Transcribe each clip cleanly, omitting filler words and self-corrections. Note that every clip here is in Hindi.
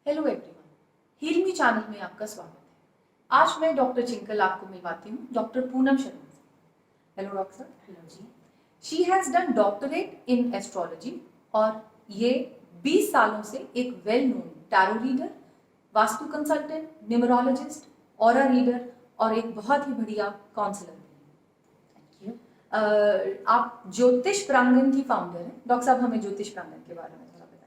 Hello everyone, heal me channel में आपका स्वागत है। आज मैं डॉक्टर चिंकल आपको मिलवाती हूँ डॉक्टर पूनम शर्मा से। Hello doctor. Hello ji. She has done doctorate in astrology और ये 20 सालों से एक well known tarot reader, vastu consultant, numerologist, aura reader और एक बहुत ही बढ़िया काउंसलर भी है। आप ज्योतिष प्रांगण की फाउंडर हैं। डॉक्टर साहब, हमें ज्योतिष प्रांगण के बारे में थोड़ा बताइए।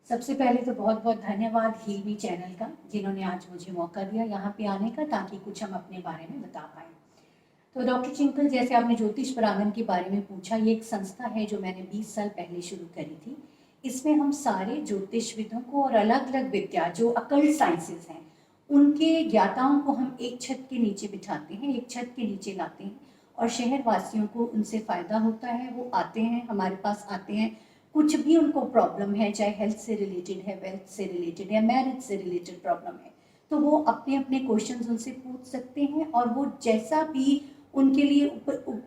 सबसे पहले तो बहुत बहुत धन्यवाद हील मी चैनल का, जिन्होंने आज मुझे मौका दिया यहाँ पे आने का, ताकि कुछ हम अपने बारे में बता पाएँ। तो डॉक्टर चिंकल, जैसे आपने ज्योतिष प्रांगण के बारे में पूछा, ये एक संस्था है जो मैंने 20 साल पहले शुरू करी थी। इसमें हम सारे ज्योतिषविदों को और अलग अलग विद्या जो अकल्ट साइंसेस हैं उनके ज्ञाताओं को हम एक छत के नीचे बिठाते हैं, एक छत के नीचे लाते हैं और शहर वासियों को उनसे फ़ायदा होता है। वो आते हैं, हमारे पास आते हैं, कुछ भी उनको प्रॉब्लम है, चाहे हेल्थ से रिलेटेड है, वेल्थ से रिलेटेड है, मैरिज से रिलेटेड प्रॉब्लम है, तो वो अपने अपने क्वेश्चंस उनसे पूछ सकते हैं और वो जैसा भी उनके लिए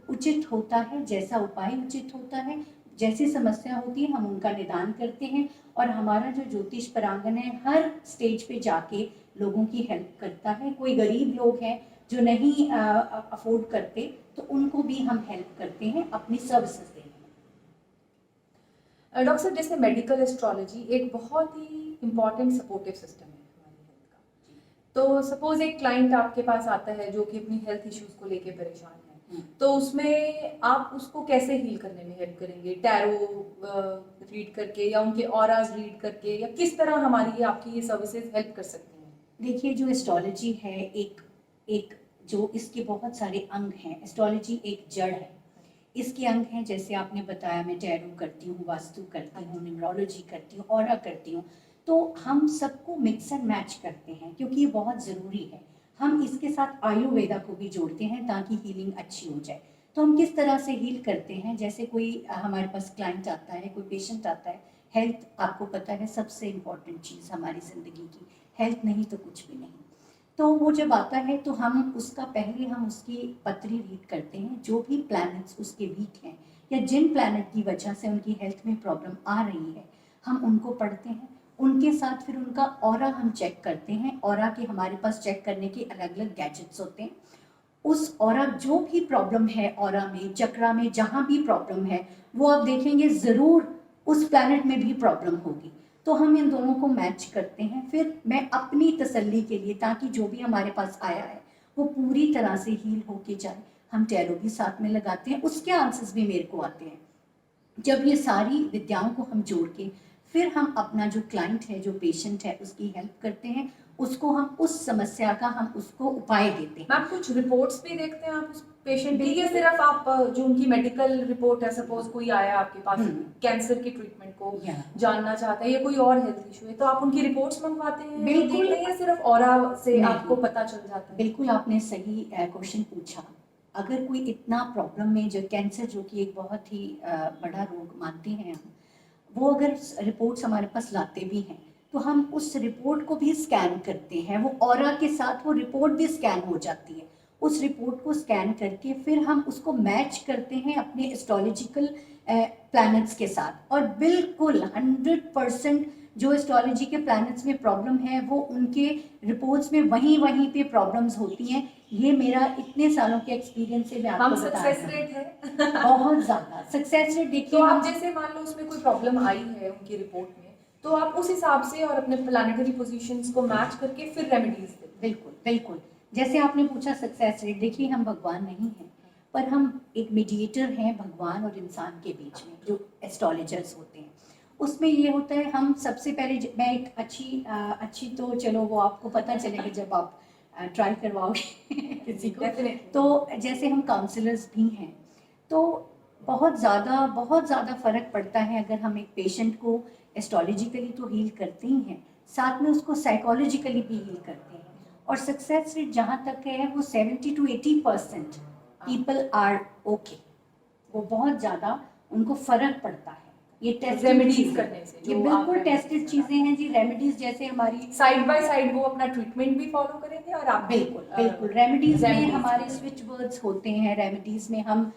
उचित होता है, जैसा उपाय उचित होता है, जैसी समस्या होती है, हम उनका निदान करते हैं। और हमारा जो ज्योतिष प्रांगण है हर स्टेज पे जाके लोगों की हेल्प करता है। कोई गरीब लोग हैं जो नहीं अफोर्ड करते, तो उनको भी हम हेल्प करते हैं अपनी सर्विसेज देने में। डॉक्टर साहब, जैसे मेडिकल एस्ट्रोलॉजी एक बहुत ही इम्पॉर्टेंट सपोर्टिव सिस्टम है हमारी हेल्थ का। तो सपोज एक क्लाइंट आपके पास आता है जो कि अपनी हेल्थ इश्यूज को लेके परेशान है, तो उसमें आप उसको कैसे हील करने में हेल्प करेंगे? टैरो रीड करके या उनके ऑराज रीड करके, या किस तरह हमारी आपकी ये सर्विसेज हेल्प कर सकती हैं? देखिए, जो एस्ट्रोलॉजी है एक एक जो इसके बहुत सारे अंग हैं। एस्ट्रोलॉजी एक जड़ है, इसके अंग हैं। जैसे आपने बताया, मैं टैरो करती हूँ, वास्तु करती हूँ, न्यूमरोलॉजी करती हूँ, ऑरा करती हूँ। तो हम सबको मिक्स एंड मैच करते हैं क्योंकि ये बहुत ज़रूरी है। हम इसके साथ आयुर्वेदा को भी जोड़ते हैं ताकि हीलिंग अच्छी हो जाए। तो हम किस तरह से हील करते हैं? जैसे कोई हमारे पास क्लाइंट आता है, कोई पेशेंट आता है, हेल्थ आपको पता है सबसे इम्पॉर्टेंट चीज़ हमारी ज़िंदगी की। हेल्थ नहीं तो कुछ भी नहीं। तो वो जब आता है तो हम उसका पहले हम उसकी पत्री रीड करते हैं, जो भी प्लैनेट्स उसके वीक हैं या जिन प्लैनेट की वजह से उनकी हेल्थ में प्रॉब्लम आ रही है, हम उनको पढ़ते हैं। उनके साथ फिर उनका ऑरा हम चेक करते हैं। ऑरा के हमारे पास चेक करने के अलग अलग गैजेट्स होते हैं। उस ऑरा जो भी प्रॉब्लम है, ऑरा में, चक्रा में, जहाँ भी प्रॉब्लम है, वो आप देखेंगे ज़रूर उस प्लैनेट में भी प्रॉब्लम होगी। तो हम इन दोनों को मैच करते हैं। फिर मैं अपनी तसल्ली के लिए, ताकि जो भी हमारे पास आया है वो पूरी तरह से हील होके जाए, हम टैरो भी साथ में लगाते हैं, उसके आंसर्स भी मेरे को आते हैं। जब ये सारी विद्याओं को हम जोड़ के फिर हम अपना जो क्लाइंट है, जो पेशेंट है, उसकी हेल्प करते हैं, उसको हम उस समस्या का हम उसको उपाय देते हैं। मैम, कुछ रिपोर्ट्स भी देखते हैं आप उस पेशेंट की, या सिर्फ आप जो उनकी मेडिकल रिपोर्ट है, सपोज कोई आया आपके पास कैंसर की ट्रीटमेंट को जानना चाहता है या कोई और हेल्थ इशू है, तो आप उनकी रिपोर्ट्स मंगवाते हैं? बिल्कुल। या सिर्फ ऑरा से आपको पता चल जाता है? बिल्कुल, आपने सही क्वेश्चन पूछा। अगर कोई इतना प्रॉब्लम में, जो कैंसर जो कि एक बहुत ही बड़ा रोग मानते हैं हम, वो अगर रिपोर्ट्स हमारे पास लाते भी हैं तो हम उस रिपोर्ट को भी स्कैन करते हैं। वो ऑरा के साथ वो रिपोर्ट भी स्कैन हो जाती है। उस रिपोर्ट को स्कैन करके फिर हम उसको मैच करते हैं अपने एस्ट्रोलॉजिकल प्लैनेट्स के साथ, और बिल्कुल 100% जो एस्ट्रोलॉजी के प्लैनेट्स में प्रॉब्लम है वो उनके रिपोर्ट्स में वहीं वहीं पे प्रॉब्लम्स होती हैं। ये मेरा इतने सालों के एक्सपीरियंस से मैं आपको बता रही हूँ। सक्सेस रेट है बहुत ज़्यादा सक्सेस रेट। देखिए, तो आप जैसे मान लो उसमें कोई प्रॉब्लम आई है उनकी रिपोर्ट में, तो आप उस हिसाब से और अपने प्लानिटरी पोजीशंस को मैच करके फिर रेमेडीज देते हैं? बिल्कुल बिल्कुल। जैसे आपने पूछा सक्सेस रेट, देखिए हम भगवान नहीं हैं, पर हम एक मीडिएटर हैं भगवान और इंसान के बीच में, जो एस्ट्रोलॉजर्स होते हैं। उसमें ये होता है, हम सबसे पहले मैं एक अच्छी तो चलो वो आपको पता चलेगा जब आप ट्राई करवाओगे किसी को। तो जैसे हम काउंसलर्स भी हैं, तो बहुत ज़्यादा फ़र्क पड़ता है अगर हम एक पेशेंट को एस्ट्रोलॉजिकली तो हील करते ही हैं, साथ में उसको साइकोलॉजिकली भी हील करते हैं। और सक्सेस रेट जहाँ तक है वो 70 to 80% पीपल आर ओके। वो बहुत ज़्यादा उनको फ़र्क पड़ता है। ये टेस्ट रेमेडीज करने से, ये बिल्कुल टेस्टेड चीज़ें हैं जी। रेमेडीज जैसे हमारी साइड बाय साइड वो अपना ट्रीटमेंट भी फॉलो करेंगे और आप बिल्कुल रेमेडीज में हमारे स्विच वर्ड्स होते हैं। रेमेडीज में हम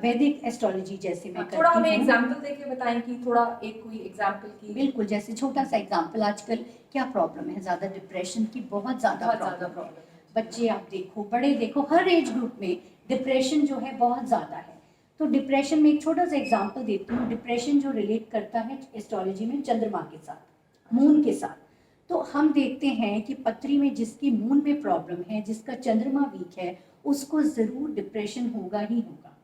वैदिक एस्ट्रोलॉजी जैसे मैं थोड़ा हमें करती हूँ। एग्जांपल देके बताएं कि थोड़ा एक कोई एग्जांपल की। बिल्कुल, जैसे छोटा सा एग्जांपल, आजकल क्या प्रॉब्लम है, ज़्यादा डिप्रेशन की बहुत ज़्यादा प्रॉब्लम है। बच्चे आप देखो, बड़े देखो, हर एज ग्रुप में डिप्रेशन जो है बहुत ज़्यादा है। तो डिप्रेशन में एक छोटा सा एग्जांपल देती हूँ। डिप्रेशन जो रिलेट करता है एस्ट्रोलॉजी में चंद्रमा के साथ, मून के साथ। तो हम देखते हैं कि पत्री में जिसकी मून में प्रॉब्लम है, जिसका चंद्रमा वीक है, उसको ज़रूर डिप्रेशन होगा ही होगा।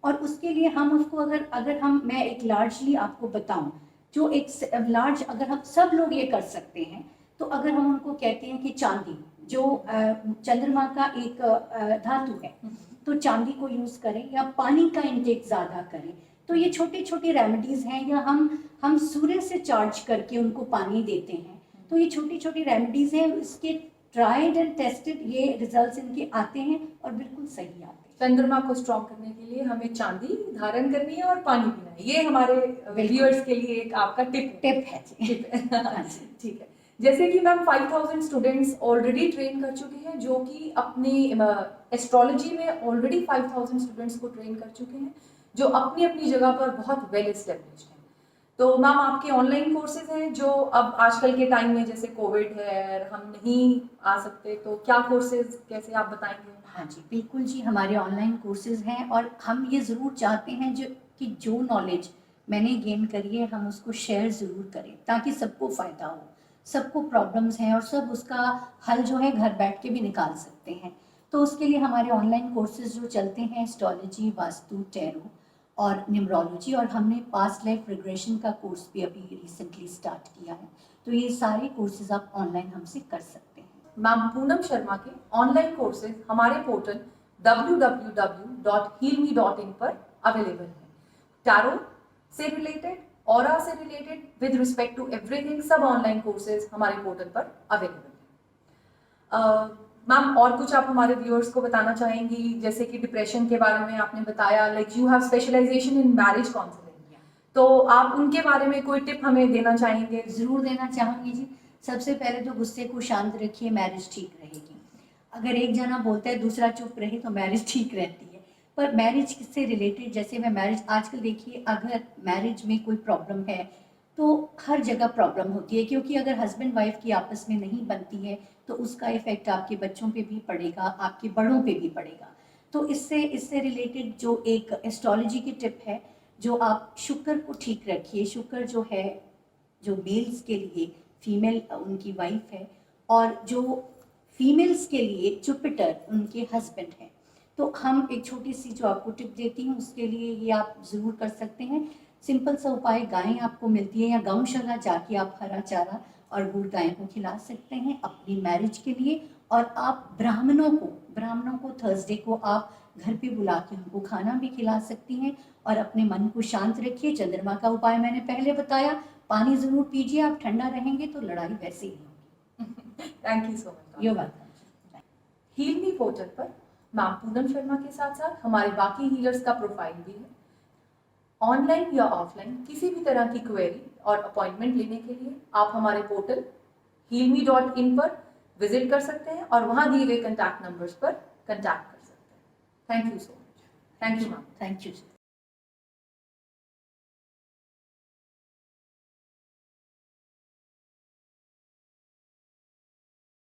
और उसके लिए हम उसको अगर मैं एक लार्जली आपको बताऊं, जो एक लार्ज, अगर हम सब लोग ये कर सकते हैं, तो अगर हम उनको कहते हैं कि चांदी जो चंद्रमा का एक धातु है, तो चांदी को यूज करें, या पानी का इंटेक ज्यादा करें। तो ये छोटी छोटी रेमेडीज हैं, या हम सूर्य से चार्ज करके उनको पानी देते हैं। तो ये छोटी छोटी रेमेडीज हैं, इसके ट्राइड एंड टेस्टेड ये रिजल्ट्स इनके आते हैं और बिल्कुल सही आते हैं। चंद्रमा को स्ट्रॉन्ग करने के लिए हमें चांदी धारण करनी है और पानी पीना है। ये हमारे व्यूअर्स के लिए एक आपका टिप है। हाँ जी, ठीक है। जैसे कि मैम 5000 स्टूडेंट्स ऑलरेडी ट्रेन कर चुके हैं, जो कि अपनी एस्ट्रोलॉजी में ऑलरेडी 5000 स्टूडेंट्स को ट्रेन कर चुके हैं, जो अपनी अपनी जगह पर बहुत वेल एस्टेब्लिश्ड हैं। तो मैम आपके ऑनलाइन कोर्सेज हैं जो अब आजकल के टाइम में, जैसे कोविड है, हम नहीं आ सकते, तो क्या कोर्सेज कैसे आप बताएंगे? हाँ जी, बिल्कुल जी, हमारे ऑनलाइन कोर्सेज हैं, और हम ये ज़रूर चाहते हैं जो नॉलेज मैंने गेन करी है, हम उसको शेयर ज़रूर करें, ताकि सबको फ़ायदा हो। सबको प्रॉब्लम्स हैं और सब उसका हल जो है घर बैठ के भी निकाल सकते हैं। तो उसके लिए हमारे ऑनलाइन कोर्सेज जो चलते हैं, एस्ट्रोलॉजी, वास्तु, टैरो और न्यूमरोलॉजी, और हमने पास्ट लाइफ रिग्रेशन का कोर्स भी अभी रिसेंटली स्टार्ट किया है। तो ये सारे कोर्सेज आप ऑनलाइन हमसे कर सकते हैं। मैम पूनम शर्मा के ऑनलाइन कोर्सेज हमारे पोर्टल www.healme.in पर अवेलेबल है। टैरो से रिलेटेड, ऑरा से related, with respect to everything, सब ऑनलाइन कोर्सेज हमारे पोर्टल पर अवेलेबल है। मैम और कुछ आप हमारे व्यूअर्स को बताना चाहेंगी? जैसे कि डिप्रेशन के बारे में आपने बताया, like you have specialization in marriage counselling, तो आप उनके बारे में कोई टिप हमें देना चाहेंगे? ज़रूर देना चाहूँगी जी। सबसे पहले तो गुस्से को शांत रखिए, मैरिज ठीक रहेगी। अगर एक जना बोलता है दूसरा चुप रहे, तो मैरिज ठीक रहती है। पर मैरिज से रिलेटेड, जैसे मैं मैरिज, आजकल देखिए, अगर मैरिज में कोई प्रॉब्लम है तो हर जगह प्रॉब्लम होती है, क्योंकि अगर हस्बैंड वाइफ की आपस में नहीं बनती है तो उसका इफेक्ट आपके बच्चों पे भी पड़ेगा, आपके बड़ों पे भी पड़ेगा। तो इससे रिलेटेड जो एक एस्ट्रोलॉजी की टिप है, जो आप शुक्र को ठीक रखिए। शुक्र जो है, जो मेल्स के लिए फीमेल उनकी वाइफ है, और जो फीमेल्स के लिए जुपिटर उनके हस्बैंड है। तो हम एक छोटी सी जो आपको टिप देती हूँ, उसके लिए ये आप ज़रूर कर सकते हैं। सिंपल सा उपाय, गायें आपको मिलती है, या गौशाला जाके आप हरा चारा और गुड़ गाय को खिला सकते हैं अपनी मैरिज के लिए। और आप ब्राह्मणों को थर्सडे को आप घर पे बुला के उनको खाना भी खिला सकती हैं। और अपने मन को शांत रखिए। चंद्रमा का उपाय मैंने पहले बताया, पानी ज़रूर पीजिए, आप ठंडा रहेंगे तो लड़ाई वैसे ही होगी। Thank you so much. You're welcome. Heal me portal पर मैम पूनम शर्मा के साथ साथ हमारे बाकी हीलर्स का प्रोफाइल भी है। ऑनलाइन या ऑफलाइन किसी भी तरह की क्वेरी और अपॉइंटमेंट लेने के लिए आप हमारे पोर्टल healme.in पर विजिट कर सकते हैं और वहां दिए गए कॉन्टैक्ट नंबर्स पर कॉन्टैक्ट कर सकते हैं। Thank you so much. Thank you ma'am. Thank you.